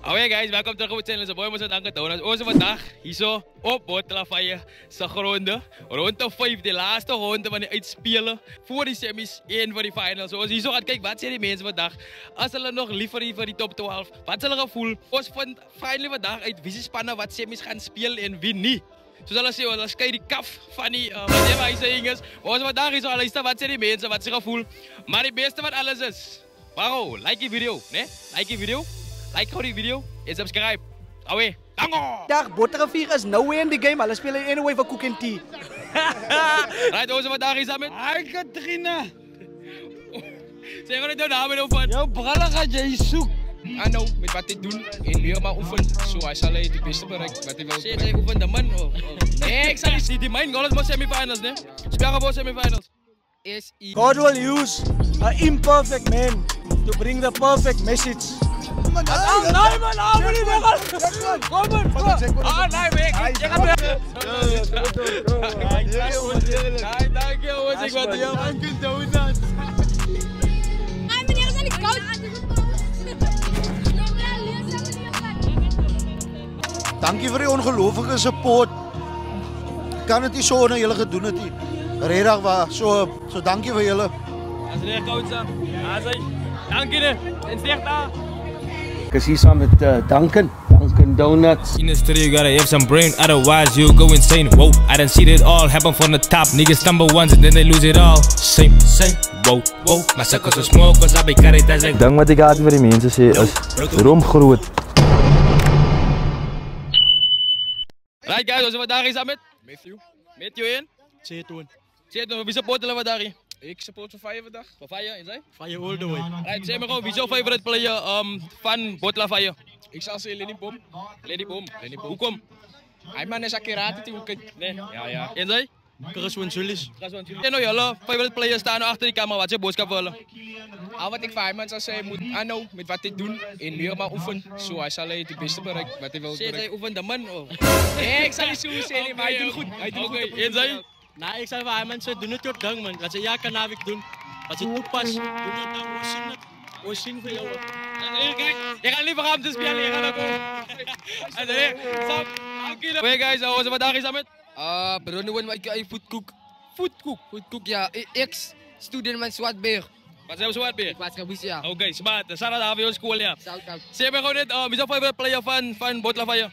Oké guys, welkom terug op het channel. Boy, ons dank het. Onze vandaag hier zo op Botlafaya sa ronde. Ronde 5, de laatste ronde van die uitspelen voor die semis, 1 voor die finals. Ons hier zo gaat kijken wat zijn die mensen vandaag. Als ze nog liever voor die top 12, wat zullen gevoel? Ons van finally vandaag uit wie spannen wat semis gaan spelen en wie niet. Zoals alles zien, als kijk die kaf van die wat hij saying is. Ons vandaag is al is wat zijn die mensen, wat ze gevoel. Maar het beste van alles is, waarom? Like die video, nee? Like die video. Like gewoon die video en subscribe. Away. Dango! Ja, Botlafaya is nowhere in the game. Alles spelen anyway voor Cook and Tea. Right, onze vandaag is met. Hi Katrina. Zeg gewoon de naam en van. Jouw bralla gaat jij zoek. Ano, met wat hij doet en weer maar oefen. Zo hij zal hij de beste bereiken wat hij wil. Zeg, hij oefent de man. Nee, ik zal niet zien. Die man goals voor semifinals, nee? Spelen voor semifinals. God will use an imperfect man to bring the perfect message. Nee man, hou me niet weg. Kom maar. Nee, weg. Je gaat weg. Nee, dank je jongens. Ik wat jou aan kunt doen. Ay, meneer is aan die koud. Dankie vir die ongelooflike support. Ek kan dit nie so onder julle gedoen het nie. Regtig waar. So dankie vir julle. As jy koud is. Dankie hè. En sterk daar. Ik is hier samen met Duncan Donuts. In the studio, you gotta have some brain, otherwise you'll go insane. Whoa, I done seen it all happen from the top. Niggas stumble once and then they lose it all. Same, whoa, my suckers are small cause I be carried as like. Ding wat ik altijd vir die mense sê is room groot. Right guys, ons vandaag is met Matthew en Zeetoon. wie support hulle vandaag hier? Ik support voor Fire vandaag. Voor Fire en zij? Fire all the way. Right, zeg maar gewoon, wie is jouw favorite player van Botlafaya? Ik zal zeggen Lenny Boom. Lady Boom. Hoe kom? Hij man is accuraat die ook. Nee. Ja. En zij? Chris Wansulis. En nou jullie favorite players staan nu achter die camera, wat is je boodschap voor hulle? Al wat ik van hem zou zeggen moet ano met wat hij doet en weer maar oefen. Zo hij zal hij de beste bereiken wat hij wil Zeg, hij bereiken. oefent de man. Nee, ik zal niet zo zeggen, maar hij doet goed. Hij doet goed. En zij? Nou, ik zei van hem, mensen doen het op ding man. Dat ze ja kan ik doen. Als je toepast, doe dat dan. We zien voor jou. Kijk, je gaat liever gaan te spelen, je gaat ook. Oké guys, onze vandaag is met. Beronnen wat ik Foodkoek, ja. Ex-student van Zwartberg. Wat zijn we zo hard bij? Ik was gewiss, ja. Oké, smart. Sarah daar voor school, ja. Zout. Zeg me gewoon net, wie is jouw favorite player van Botlafaya?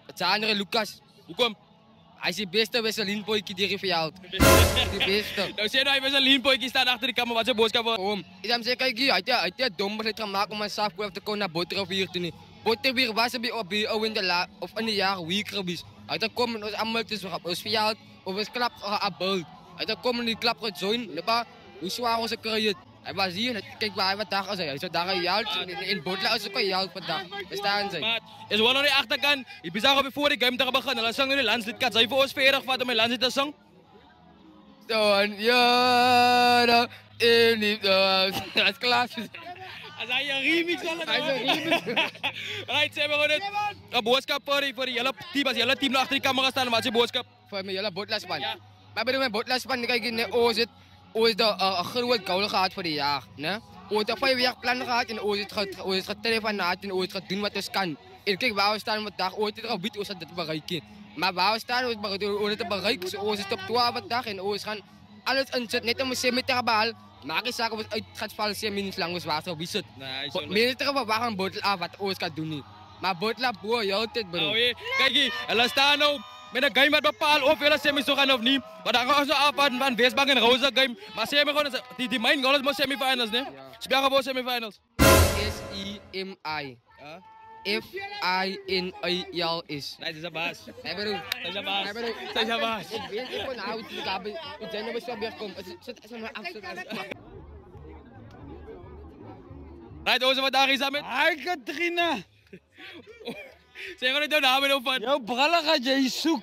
Het is andere Lucas. Hoe kom? Hij is de beste wisselinpoikie die je houdt. De beste. Nou, zeg nou, hij is een leanpoikie staan achter de camera, wat is je boodschap voor? Ik heb gezegd, kijk hier, hij heeft dom besluit gemaakt om een saafkoop te komen naar Botlafaya toe. Botlafaya was op in de jaren week geweest. Hij heeft komen ons allemaal tussen ons verjaard, of ons klap geabeld. Hij heeft komen die klap gejoin, hoe zwaar onze krijgt. Hij was hier, kijk waar hij vandaag is. Hij is daar gejaagd, in Botlafaya is ook gejaagd vandaag. We staan ze. Is wel nog niet achterkant. Ik ben zeggen voor de game te beginnen. Laat zingen die landslid kat. Zij voor ons verig wat om mijn landslid te zingen. Zo'n jaren in die dat is klaar. Als hij een remix zal doen. Right, zeg maar gewoon net. Een boodschap voor die hele team. Als je hele team achter die camera staan, wat is je boodschap? Voor mijn hele Botlafspan. Maar bij mijn Botlafspan, kijk je, ooit is de groot goal gehad voor de jaar. Ooit een 5 jaar plan gehad en ooit is het telefonaat en ooit gaat doen wat ons kan. En kijk waar we staan vandaag, ooit is het gebied, ooit is het bereiken. Maar waar we staan, ooit is het bereiken, ooit is het op 12 vandaag en ooit gaan alles inzetten, net om een semi te behalen. Maar ik zeg dat het gaat vallen 10 minuten lang, was waar het gebied zit. Mensen te wachten een botel af wat ooit gaat doen niet. Maar botel af, broer, jou dit bro. Kijk hier, hulle staan nou met een game wat bepaalt of hulle semis gaan of niet. Maar dan gaan ze af van Westbank en Rosa game. Maar zeg maar gewoon, die main goal is maar semifinals, nee? Speel gewoon semifinals. S-I-M-I. F-I-N-I-L is. Nee, dat is een baas. Nee, bro. Dat is een baas. Dat is een baas. Ik weet niet van hoe het gaat. Ik denk dat we zo weer komen. Het is een absoluut. Right, onze vandaag is met. Hi Katrina. Zeg gewoon de naam en van. Jouw bralla gaat jij zoek.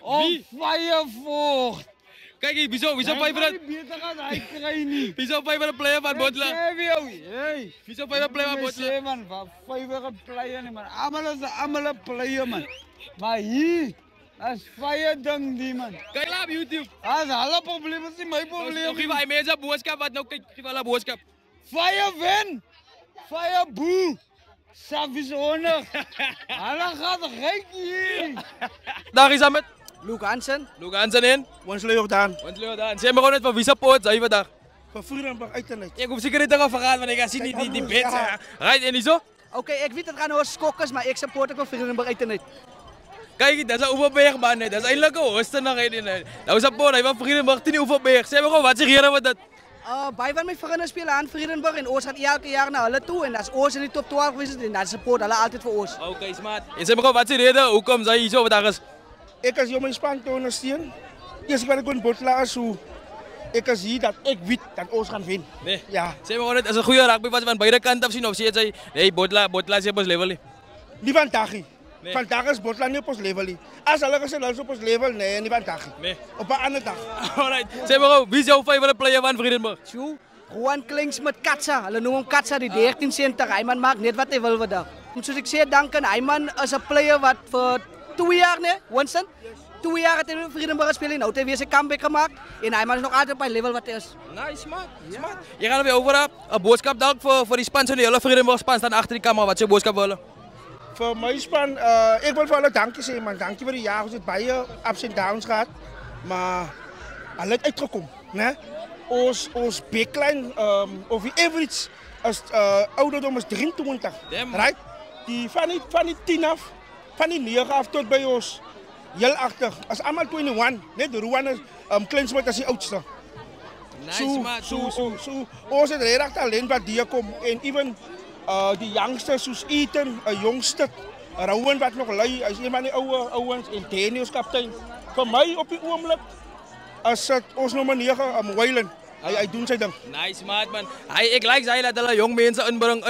Wie? Fire voort. Kijk hier, wie zo favorite? Hij krijgt niet. Wie zo favorite player van Botla? Hey. Wie zo favorite player van Botla? Man, favorite player niet man. Allemaal een player man. Maar hier, dat is fire ding die man. Kijk laat op YouTube. Dat is alle problemen, dat is mijn probleem. Geef hij mensen boodschap wat nou kijk, geef alle boodschap. Fire win. Fire boe. Savisonig. Hulle gaan ryk hier. Daar is met Luke Hansen. Luke Hansen in. Winslow Jordaan. Winslow Jordaan. Sê maar gewoon net van wie se pot jy vandag. Van Vredenburg uit en uit. Ek hoef seker net te gaan vergaan want ek kan sien die bets. Right en hierso? Oké, ek weet dit gaan nou skokkers, maar ek support ek van Vredenburg uit en uit. Kijk, dat is een Oeverberg man. Dat is eigenlijk een Oostenrijk. Dat is een poort. Hij was Vredenburg in Oeverberg. Zeg maar gewoon, wat zeg je met dat? Baie van my vriende speel aan Vredenburg en ons gaan elke jaar na hulle toe en as ons in die top 12 gewees het en dan support hulle altyd vir ons. Okay, smart. En sê maar gewoon, wat is die rede? Hoekom sy hier so vandag is? Ek is hier om my span te ondersteun. Eers wat ek kon Botla is hoe ek is hier dat ek weet dat ons gaan wen. Nee. Ja. Sê maar gewoon, het is een goede rugby wat van beide kanten af zien of sê jy, nee, Botla is op ons level nie. Nie vandag nie. Nee. Vandag is Botla nie op ons level nie. As hulle gesê hulle is op ons level, nee, nie vandag nie. Nee. Op 'n ander dag. Alright. Sê maar gewoon, wie is jou favorite player van Vredenburg? Sjoe, Juan Klings met Katsa. Hulle noem hom Katsa die 13 center. Hy man maak net wat hy wil vandag. En soos ek sê, Duncan, hy man is 'n player wat vir 2 jaar, nee, Winston? 2 jaar het hy in Vredenburg gespeel en nou het hy weer sy comeback gemaak en hy man is nog altyd op hy level wat hy is. Nice, smart. Smart. Jy gaan weer over 'n boodskap dalk vir die span, so die hele Vredenburg span staan agter die kamera. Wat is jou boodskap vir hulle? Vir my span, ek wil vir hulle dankie sê man. Dankie vir die jaar. Ons het baie ups en downs gehad, maar hulle het uitgekom, né? Ons backline of die average is ouderdom is 23. Damn. Right? Die van die 10 af, van die 9 af tot by ons heel agter. As almal 21, net Rowan is Klinsmith as die oudste. Nice, man. So ons het regtig talent wat hier kom en even die youngsters soos Ethan, 'n jongste, Rowan wat nog lui, hy's een van die ouens en Daniels kaptein. Vir my op die oomblik as dit ons nommer 9 Wayland. Hy doen sy ding. Nice, smart man. Ek like sy dat hulle jong mense inbring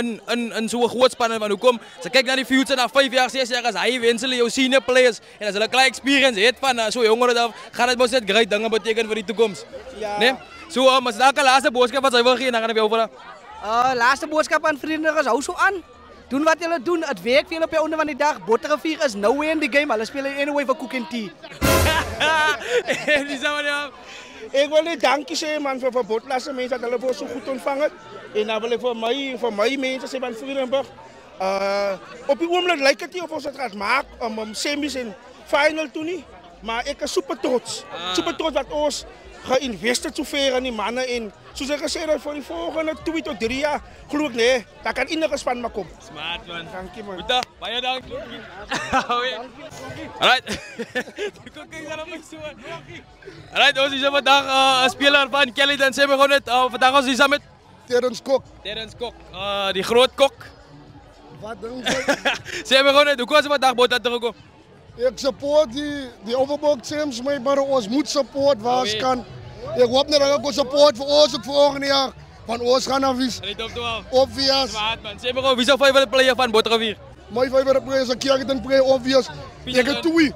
in so 'n groot span van hoekom. Sy kyk na die future na 5 jaar, 6 jaar as hy wensel jou senior players en as hulle klaar experience het van so jonger af, gaan dit mos net great dinge beteken vir die toekoms. Ja. Nee? So as dalk 'n laaste boodskap wat sy wil gee, dan gaan ek weer over. Laaste boodskap aan vriende is hou so aan. Doen wat julle doen. Het werk veel op die einde van die dag. Botterivier is nowhere in the game. Hulle speel anyway vir Cook and Tea. Dis maar ja. Ek wil net dankie sê man vir Botla se mense dat hulle vir ons so goed ontvang het. En dan wil ek vir my mense sê van Vredenburg. Op die oomblik lyk dit nie of ons dit gaan maak om semis en final toe nie, maar ek is super trots. Super trots dat ons geïnvesteer so ver in die manne en soos ek gesê het vir die volgende 2 tot 3 jaar glo ek nee, daar kan enige span maar kom. Smart man. Dankie man. Goed, baie dankie. Alright. Kom kyk dan op my so. Alright, ons is vandag 'n speler van Kelly dan sê my gewoon net vandag ons is saam met Terence Kok. Terence Kok. Die groot kok. Wat dink jy? Sê my gewoon net, hoe kom jy vandag Botla toe gekom? Ek support die Overberg Sims, maar ons moet support waar ons kan. Ek hoop net dat ons support vir ons ook volgende jaar. Van ons gaan na wie? Die top 12. Obvious. Smart man. Sê my gewoon, wie is jou favorite player van Botterivier? My favorite player is Kierketon Play, obvious. Ek het 2.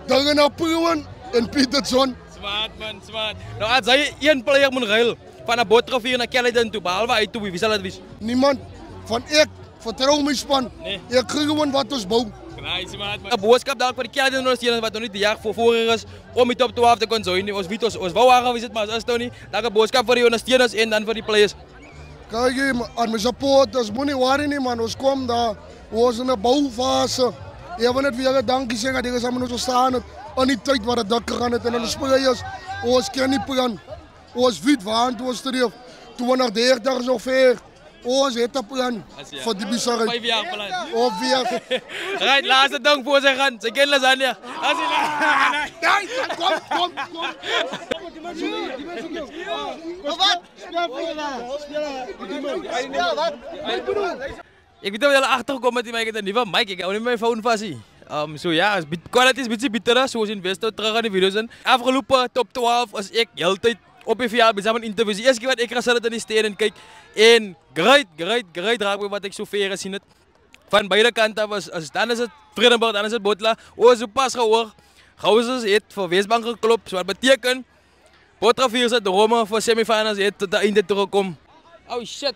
Dangana Pruwen en Peterson. Smart man, smart. Nou as jy een player moet ruil van 'n Botterivier na Kellyton toe, behalwe hy toe, wie sal dit wees? Niemand. Van ek vertrou my span. Nee. Ek kry gewoon wat ons bou. Nice, man. 'n boodskap dalk vir die Kellyton ondersteuners wat nog nie die jaar voor is om die top 12 te kon join nie. Ons weet ons wou haar gewees het, maar as is nou nie. Dalk 'n boodskap vir die ondersteuners en dan vir die players. Kyk jy, aan my supporters, moenie worry nie man, ons kom daar. Ons in 'n boufase. Ek wil net vir julle dankie sê dat julle saam met ons staan het in die tyd wat dit dik gegaan het en ons spelers. Ons ken nie plan. Ons weet waar ons streef. 2030 is nog ver. Ons het 'n plan vir die besigheid. 5 jaar plan. Obvious. Right, laaste ding voor sy gaan. Sy ken lasagna. As jy kom. Ek weet wel agtergekom het jy het 'n nuwe mic. Ek hou nie my foon vas nie. So ja, kwaliteit is bietjie bitter soos in Westo terug aan die video's in. Afgelope top 12 is ek heeltyd op die VL besig met interviews. Eers keer wat ek gesit het in die stadion en kyk en great raak wat ek so ver gesien het. Van beide kante af as dan is dit Vredenburg, dan is dit Botla. Ons het pas gehoor. Gouses het vir Wesbank geklop. So wat beteken Botterivier se drome vir semifinals het tot die einde toe gekom. Oh shit.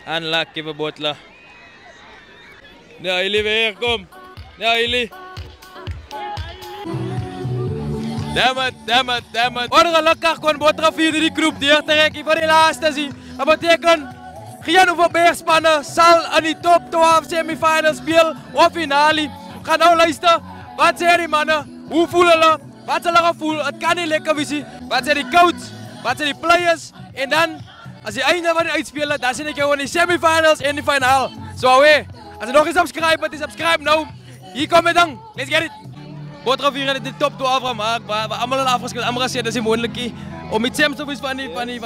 Unlucky vir Botla. Nee, jullie weer, kom. Nee, jullie. Damn it. Ongelukkig kon Bottravier die groep deurtrek vir die laaste sien. Dat beteken geen Overbergspanne sal in die top 12 semifinals speel of finale. Gaan nou luister, wat sê die manne? Hoe voel hulle? Wat sal hulle gevoel? Het kan nie lekker wees nie. Wat sê die coach? Wat sê die players? En dan, as die einde van die uitspeel, dan sien ek jou in die semifinals en die finaal. So hé, as jy nog nie subscribe het, subscribe nou. Hier kom het dan, let's get it. Bottravier het die top 12 gemaakt, waar allemaal hulle afgeskil. Amra sê, dat is nie moeilijk om iets sems te wees van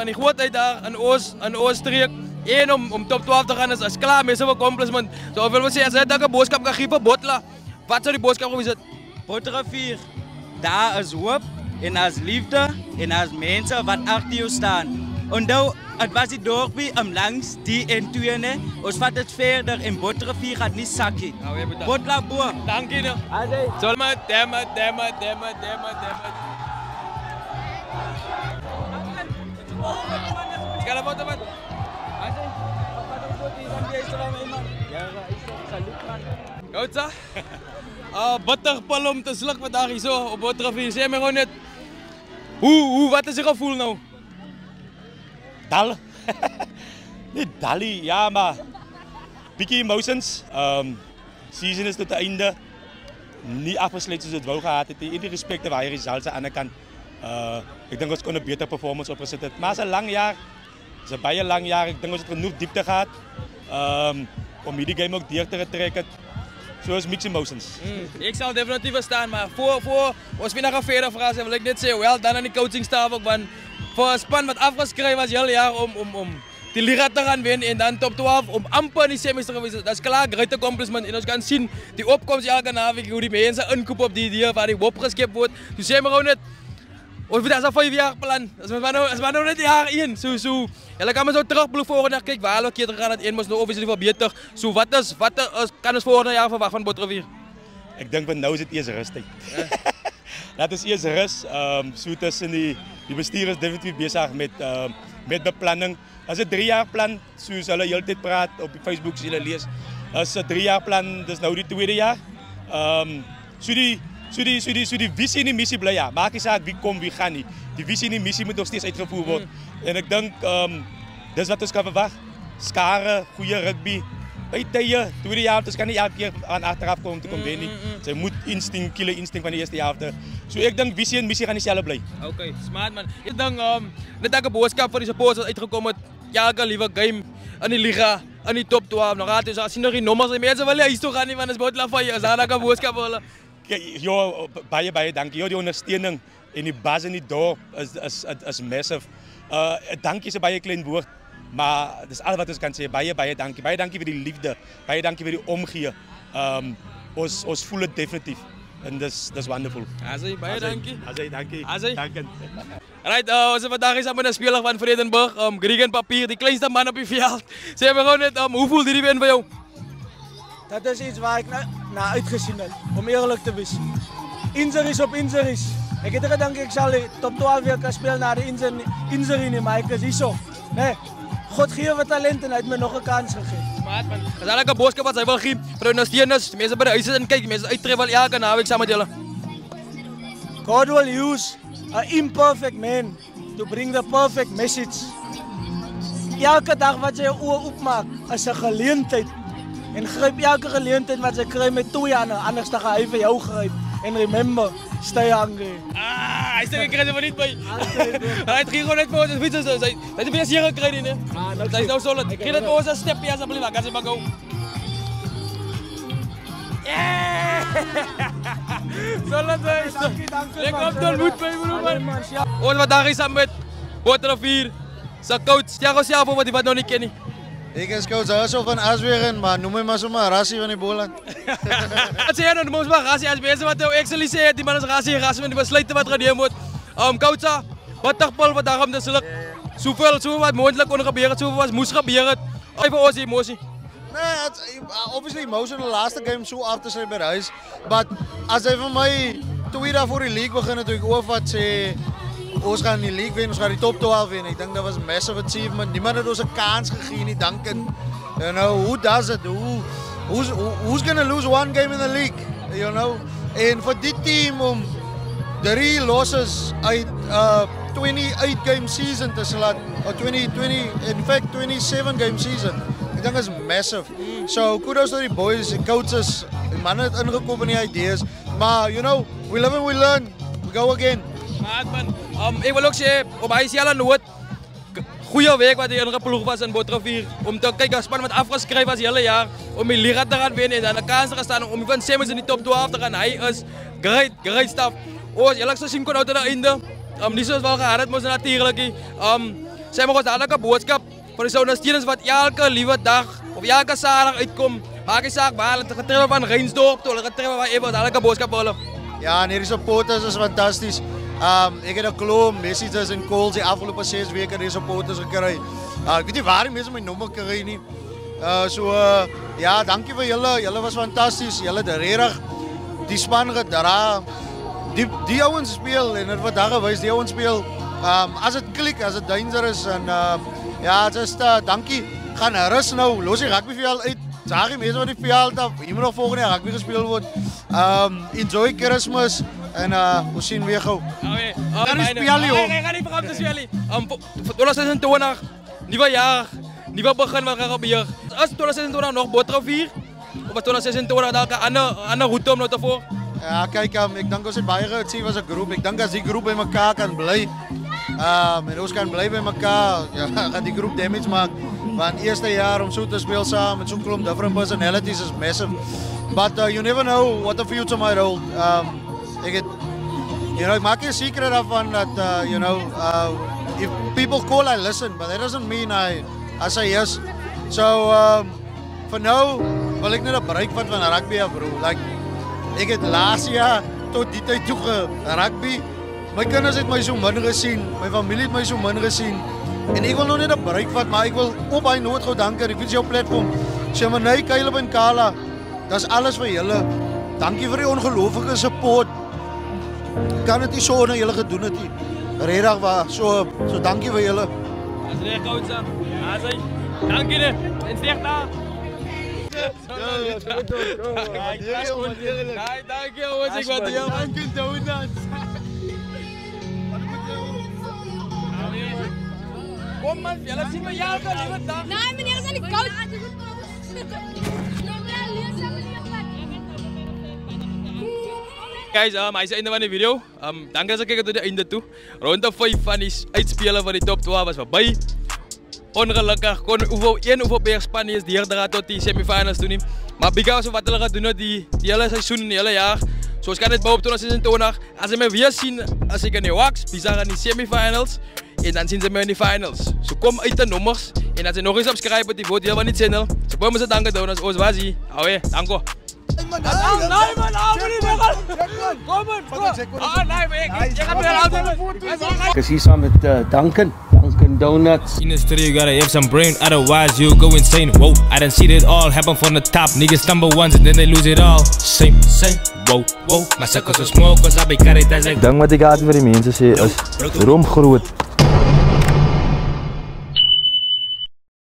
die grootheid daar in Ooststreek. En om top 12 te gaan is klaar met zo'n accomplishment. So wil we sê, as jy dan 'n boodskap kan gee vir Botla, wat sou die boodskap gewees het? Bottravier, daar is hoop en daar is liefde en daar is mense wat agter jou staan. Onthou, het was die dorpie langs die N2 ne. Ons vat het verder en Bottravier gaat nie sakkie. Botla boer. Dankie nou. Solma, damn it. Kala foto man. Goutsa. Bitterpil om te sluk vandag hier so op Bottravier. Sê my gewoon net, wat is je gevoel nou? Dal. Niet dalie, ja, maar beetje emotions. Season is tot het einde. Niet afgesloten zoals het wou gehad. Het in die respecten waar je results aan de kant. Ik denk dat we een betere performance opgezet hebben. Maar het is een lang jaar. Het is een bijna lang jaar. Ik denk dat het genoeg diepte gaat. Om die game ook dichter te trekken. Zoals mixed emotions. Ik zal definitief staan, maar voor ons weer gaan verder vragen, wil ik net zeggen, wel dan aan die coachingstaf ook, want voor een span wat afgeschreven was heel jaar om die liga te gaan winnen en dan top 12 om amper in die semis te gaan winnen. Dat is klaar, great accomplishment. En ons kan zien die opkomst elke naweek, hoe die mensen inkopen op die dier waar die opgeskipt wordt. Dus zeg maar gewoon net, dat is een 5 jaar plan. Dat is maar nog net jaar in. Jullie kan maar zo terugbloeien volgende jaar. Kijk, waar we keer gaan het in, maar nog obviously verbeterd. So wat kan ons volgende jaar verwachten van Bottravier? Ik denk van nou is het eerst rustig. Dat is eerst rust. Zo tussen die bestuurders definitief bezig met beplanning. Als het 3 jaar plan, zo zullen we de hele tijd praten op Facebook, zullen lezen. Als het 3 jaar plan, dus nou die tweede jaar. Zo die visie en die missie blijven. Ja. Maak niet uit wie komt, wie gaat niet. Die visie en die missie moet nog steeds uitgevoerd worden. En ik denk, dat is wat ons kan verwachten. Skaren, goede rugby. Weet je, tweede jaar, dus kan niet elke keer aan achteraf komen te komen winnen. Ze moet killer instinct van de eerste jaar. So ik denk, visie en missie gaan niet zelf blijven. Oké, smart man. Ik denk, net een boodschap voor die supporters uitgekomen. Elke lieve game in die liga, in die top 12. Nog altijd, als je nog geen nummers hebt, mensen willen hier toch gaan niet van de Botla van je. Als daar een boodschap willen. Jo, baie dankie. Jo, die ondersteuning in die bas in die dorp is massive. Dankie is een baie klein woord, maar dat is alles wat ik kan zeggen. Baie dankie. Baie dankie voor die liefde. Baie dankie voor die omgee. Ons voelen het definitief. En dat is wonderful. Azai, baie dankie. Azai, dankie. Right, onze vandaag is met een speler van Vredenburg, Griegen Papier, die kleinste man op je veld. Zeg maar gewoon net, hoe voelt die win voor jou? Dat is iets waar ik naar uitgezien heb, om eerlijk te wezen. Injuries op injuries. Ik heb gedacht, ik zal top 12 weer kan spelen na de injury, maar ik is hier zo. Nee, God geeft wat talent en hij heeft me nog een kans gegeven. Maat man, dat is eigenlijk een boodschap wat zij wil geven. Voor de ondersteuners, mensen bij de huizen en kijken, mensen uittreffen elke naweek samen met jullie. God will use an imperfect man to bring the perfect message. Elke dag wat je je oor opmaakt, is een geleentheid. En grijp elke geleentheid wat je krijgt met 2 handen, anders dan ga hij van jou grijpen. En remember, stay hungry. Hij is er gekregen van niet bij. Hij ging gewoon net voor ons fietsen. Dat is weer hier gekregen, hè? Dat is nou zo. Geef het voor ons een stepje alsjeblieft. Ga ze maar go. Zo zijn. Ik kom dan moet bij broer. Ons vandaag is samen met Bottravier. Zijn coach. Stel jezelf voor wat hij nog niet kent. Ik is coach Hasso van Aswegen, maar noem me maar zomaar Rassie van die Boland. Wat zeg je nou? Noem maar Rassie. Als mensen wat jou excelleert, die man is Rassie met die besluiten wat gedaan wordt. Coach, wat toch Paul, wat daarom dus zoveel wat mogelijk kon gebeuren, zoveel wat moest gebeuren. Even ons emotie. Nee, obviously emotion de laatste game zo af te zijn bij huis. Maar als hij van mij 2 dagen voor die league begint natuurlijk ook wat ze... Ons gaan die league winnen, ons gaan die top 12 winnen. Ik denk dat was een massive achievement. Niemand heeft ons een kans gegeven, niet danken. You know, who does it? Who's gonna lose 1 game in the league? You know? En voor dit team om 3 losses uit 28 game season te slaat, or 27 game season. Ek dink is massive. So kudos to die boys, die coaches, die manne het ingekoop in die idees. Maar you know, we live and we learn. We go again. Man, ek wil ook sê op hy selfe noot goeie week wat hy ingeploeg was in Botrevier om te kyk as span wat afgeskryf was die hele jaar om die liga te gaan wen en dan 'n kans te gestaan om van Simmons in die top 12 te gaan. Hy is great stuff. Ons eerlik sou sien kon nou tot die einde. Dis is wel gehad het mos natuurlik. Sê maar ons dadelijk 'n boodskap vir die ondersteuners wat elke liewe dag of elke Saterdag uitkom. Maak nie saak waar hulle getref van Reinsdorp tot hulle getref van Ever, dadelijk 'n boodskap vir hulle. Ja, en hierdie supporters is fantasties. Ek het 'n klomp messages en calls die afgelope 6 weke die supporters gekry. Ek weet nie waar die mense my nommer kry nie. Ja, dankie vir julle. Julle was fantasties. Julle het regtig die span gedra. Die ouens speel en wat daar gewys die ouens speel. As dit klik, as dit dangerous en ja, just dankie. Gaan rus nou. Los die rugbyveld uit. Saag die mense wat die veld af. Hier moet nog volgende rugby gespeel word. Enjoy Christmas. En ons sien weer gauw. Daar is Piali hoor. Ek gaan nie vergap te Piali. 2020, nuwe jaar, nuwe begin wat gaan gebeur. Is 2026 nog Botrevier? Of was 2026 dalk 'n ander roete om nou te volg? Ja, kyk, ek dink ons het baie geachieve as 'n groep. Ek dink as die groep by mekaar kan bly, en ons kan bly by mekaar, ja, gaan die groep damage maak. Want eerste jaar om so te speel saam met so'n klomp different personalities is massive. But you never know what the future might hold. Ik maak geen secret daarvan dat, if people call, I listen, but that doesn't mean I say yes. So, for now, wil ik net een bereik van rugby, bro. Like, ik heb laatste jaar tot die tijd toe rugby. Mijn kinders het mij zo min gezien, mijn familie het mij zo min gezien. En ik wil nog net een bereik van, maar ik wil op bij Noordgoed danken. Ik vind jouw platform. Sjemanei, Caleb en Kala, dat is alles voor jullie. Dank je voor die ongelooflijke support. Ik kan het niet zo naar jullie gedoen het. Redelijk waar, zo dank je voor jullie. Dat is echt goed zo. Dank je. En zeg daar. Dank je jongens, ik wat heel man kunt doen dat. Kom man, jullie zien me jou dan liever dag. Nee meneer, is aan die koud. Guys, hij is einde van de video. Dank dat ze kijken tot het einde toe. Rond de 5 van die uitspelen van die top 12 was voorbij. Ongelukkig kon hoeveel Beerspan is die eerder tot die semifinals doen. Maar because of wat hulle gaan doen die hele seizoen, die hele jaar. Zoals kan het bouwen op 2026. Als ze me weer zien, als ik in de wax, die zijn in die semifinals. En dan zien ze me in die finals. Zo kom uit de nummers. En als ze nog eens subscriben, die wordt helemaal niet channel. Zo komen ze danken doen als ons was hier. Alweer, dank u. Nee man, niet kom Ik is hier samen met Duncan Donuts. In the studio, you gotta have some brain, otherwise you go insane. Whoa, I done seen it all happen from the top. Niggas stumble once and then they lose it all. Same, whoa, my suckers are small cause I be carried as like. Ding wat ik altijd vir die mense sê is, droom groot.